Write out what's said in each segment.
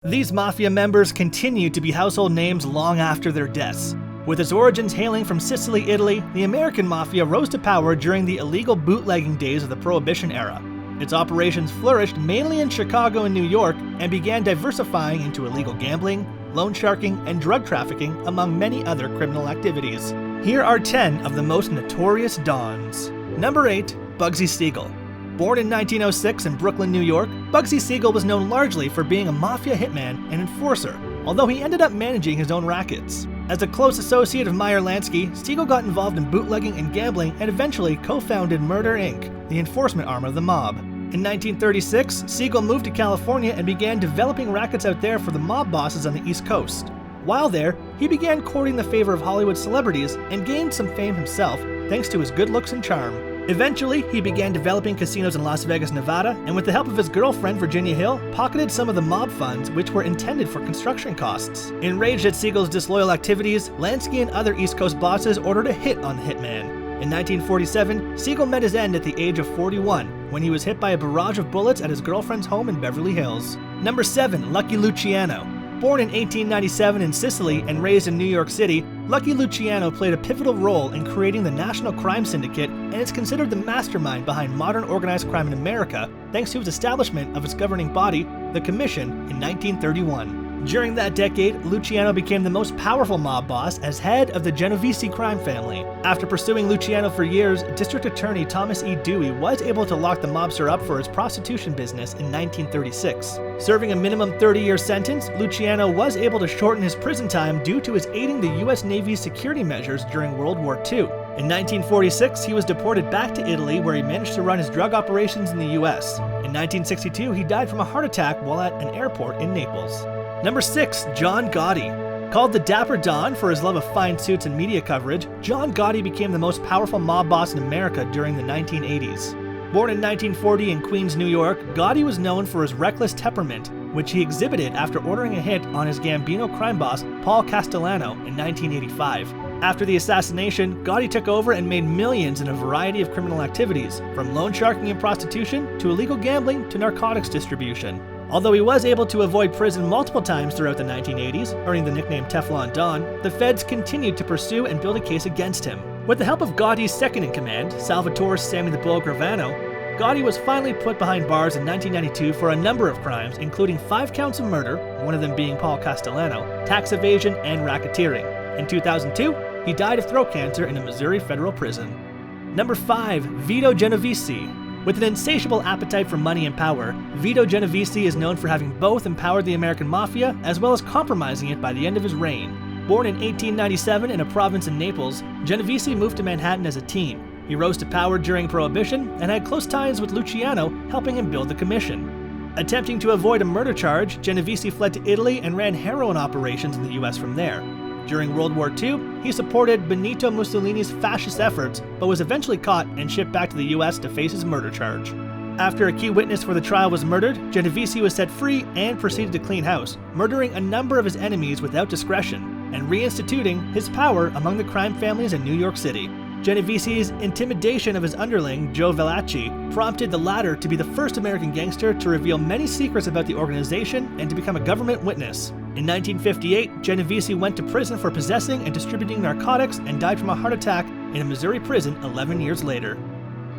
These mafia members continued to be household names long after their deaths. With its origins hailing from Sicily, Italy, the American mafia rose to power during the illegal bootlegging days of the Prohibition era. Its operations flourished mainly in Chicago and New York and began diversifying into illegal gambling, loan sharking, and drug trafficking, among many other criminal activities. Here are 10 of the most notorious dons. Number 8. Bugsy Siegel. Born in 1906 in Brooklyn, New York, Bugsy Siegel was known largely for being a mafia hitman and enforcer, although he ended up managing his own rackets. As a close associate of Meyer Lansky, Siegel got involved in bootlegging and gambling and eventually co-founded Murder, Inc., the enforcement arm of the mob. In 1936, Siegel moved to California and began developing rackets out there for the mob bosses on the East Coast. While there, he began courting the favor of Hollywood celebrities and gained some fame himself thanks to his good looks and charm. Eventually, he began developing casinos in Las Vegas, Nevada, and with the help of his girlfriend, Virginia Hill, pocketed some of the mob funds which were intended for construction costs. Enraged at Siegel's disloyal activities, Lansky and other East Coast bosses ordered a hit on the hitman. In 1947, Siegel met his end at the age of 41, when he was hit by a barrage of bullets at his girlfriend's home in Beverly Hills. Number 7. Lucky Luciano. Born in 1897 in Sicily and raised in New York City, Lucky Luciano played a pivotal role in creating the National Crime Syndicate and is considered the mastermind behind modern organized crime in America thanks to his establishment of its governing body, the Commission, in 1931. During that decade, Luciano became the most powerful mob boss as head of the Genovese crime family. After pursuing Luciano for years, District Attorney Thomas E. Dewey was able to lock the mobster up for his prostitution business in 1936. Serving a minimum 30-year sentence, Luciano was able to shorten his prison time due to his aiding the U.S. Navy's security measures during World War II. In 1946, he was deported back to Italy, where he managed to run his drug operations in the U.S. In 1962, he died from a heart attack while at an airport in Naples. Number 6. John Gotti. Called the Dapper Don for his love of fine suits and media coverage, John Gotti became the most powerful mob boss in America during the 1980s. Born in 1940 in Queens, New York, Gotti was known for his reckless temperament, which he exhibited after ordering a hit on his Gambino crime boss, Paul Castellano, in 1985. After the assassination, Gotti took over and made millions in a variety of criminal activities, from loan sharking and prostitution to illegal gambling to narcotics distribution. Although he was able to avoid prison multiple times throughout the 1980s, earning the nickname Teflon Don, the feds continued to pursue and build a case against him. With the help of Gotti's second-in-command, Salvatore Sammy the Bull Gravano, Gotti was finally put behind bars in 1992 for a number of crimes, including 5 counts of murder, one of them being Paul Castellano, tax evasion, and racketeering. In 2002, he died of throat cancer in a Missouri federal prison. Number 5. Veto Genovese. With an insatiable appetite for money and power, Veto Genovese is known for having both empowered the American mafia as well as compromising it by the end of his reign. Born in 1897 in a province in Naples, Genovese moved to Manhattan as a teen. He rose to power during Prohibition and had close ties with Luciano, helping him build the Commission. Attempting to avoid a murder charge, Genovese fled to Italy and ran heroin operations in the US from there. During World War II, he supported Benito Mussolini's fascist efforts, but was eventually caught and shipped back to the US to face his murder charge. After a key witness for the trial was murdered, Genovese was set free and proceeded to clean house, murdering a number of his enemies without discretion, and reinstituting his power among the crime families in New York City. Genovese's intimidation of his underling, Joe Velacci, prompted the latter to be the first American gangster to reveal many secrets about the organization and to become a government witness. In 1958, Genovese went to prison for possessing and distributing narcotics and died from a heart attack in a Missouri prison 11 years later.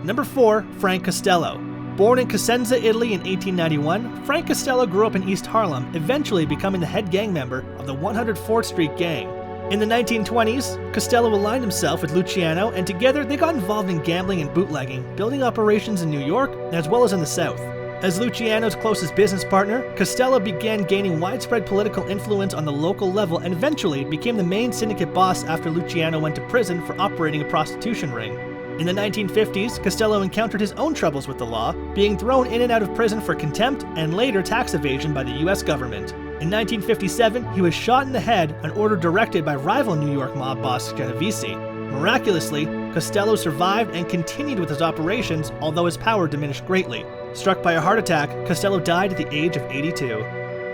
Number 4. Frank Costello. Born in Cosenza, Italy in 1891, Frank Costello grew up in East Harlem, eventually becoming the head gang member of the 104th Street Gang. In the 1920s, Costello aligned himself with Luciano, and together they got involved in gambling and bootlegging, building operations in New York as well as in the South. As Luciano's closest business partner, Costello began gaining widespread political influence on the local level and eventually became the main syndicate boss after Luciano went to prison for operating a prostitution ring. In the 1950s, Costello encountered his own troubles with the law, being thrown in and out of prison for contempt and later tax evasion by the US government. In 1957, he was shot in the head, an order directed by rival New York mob boss Genovese. Miraculously, Costello survived and continued with his operations, although his power diminished greatly. Struck by a heart attack, Costello died at the age of 82.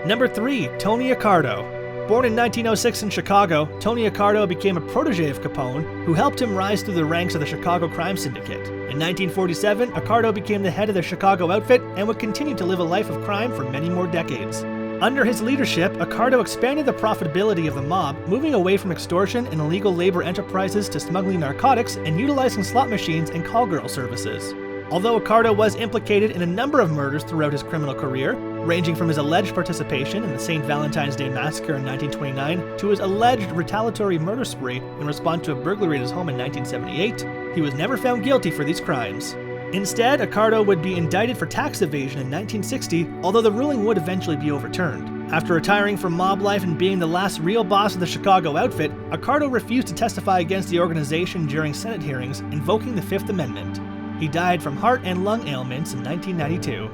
Number 3. Tony Acardo. Born in 1906 in Chicago, Tony Acardo became a protege of Capone, who helped him rise through the ranks of the Chicago crime syndicate. In 1947, Acardo became the head of the Chicago outfit and would continue to live a life of crime for many more decades. Under his leadership, Acardo expanded the profitability of the mob, moving away from extortion and illegal labor enterprises to smuggling narcotics and utilizing slot machines and call girl services. Although Acardo was implicated in a number of murders throughout his criminal career, ranging from his alleged participation in the St. Valentine's Day Massacre in 1929 to his alleged retaliatory murder spree in response to a burglary at his home in 1978, he was never found guilty for these crimes. Instead, Acardo would be indicted for tax evasion in 1960, although the ruling would eventually be overturned. After retiring from mob life and being the last real boss of the Chicago outfit, Acardo refused to testify against the organization during Senate hearings, invoking the Fifth Amendment. He died from heart and lung ailments in 1992.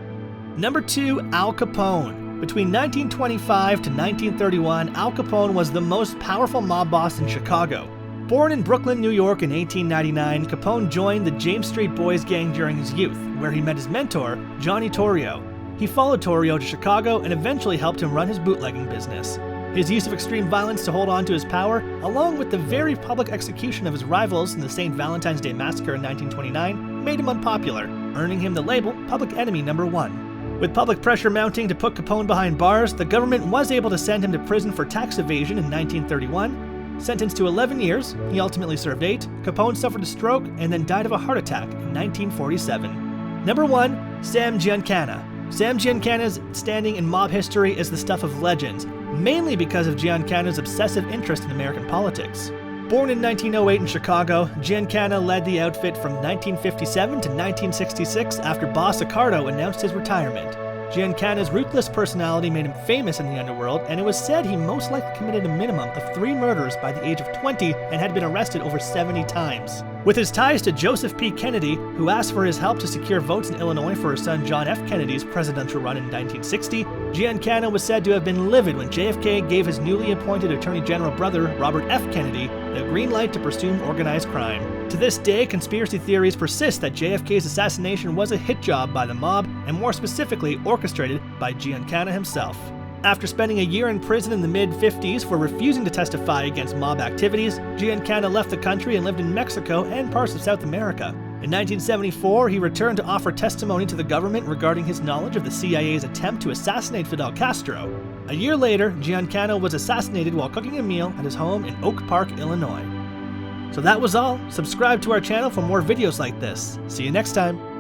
Number 2. Al Capone. Between 1925 to 1931, Al Capone was the most powerful mob boss in Chicago. Born in Brooklyn, New York in 1899, Capone joined the James Street Boys gang during his youth, where he met his mentor, Johnny Torrio. He followed Torrio to Chicago and eventually helped him run his bootlegging business. His use of extreme violence to hold on to his power, along with the very public execution of his rivals in the St. Valentine's Day Massacre in 1929, made him unpopular, earning him the label Public Enemy No. 1. With public pressure mounting to put Capone behind bars, the government was able to send him to prison for tax evasion in 1931. Sentenced to 11 years, he ultimately served 8. Capone suffered a stroke and then died of a heart attack in 1947. Number 1. Sam Giancana. Sam Giancana's standing in mob history is the stuff of legends, mainly because of Giancana's obsessive interest in American politics. Born in 1908 in Chicago, Giancana led the outfit from 1957 to 1966 after boss Acardo announced his retirement. Giancana's ruthless personality made him famous in the underworld, and it was said he most likely committed a minimum of 3 murders by the age of 20 and had been arrested over 70 times. With his ties to Joseph P. Kennedy, who asked for his help to secure votes in Illinois for his son John F. Kennedy's presidential run in 1960, Giancana was said to have been livid when JFK gave his newly appointed Attorney General brother, Robert F. Kennedy, the green light to pursue organized crime. To this day, conspiracy theories persist that JFK's assassination was a hit job by the mob, and more specifically orchestrated by Giancana himself. After spending a year in prison in the mid-50s for refusing to testify against mob activities, Giancana left the country and lived in Mexico and parts of South America. In 1974, he returned to offer testimony to the government regarding his knowledge of the CIA's attempt to assassinate Fidel Castro. A year later, Giancana was assassinated while cooking a meal at his home in Oak Park, Illinois. So that was all. Subscribe to our channel for more videos like this. See you next time.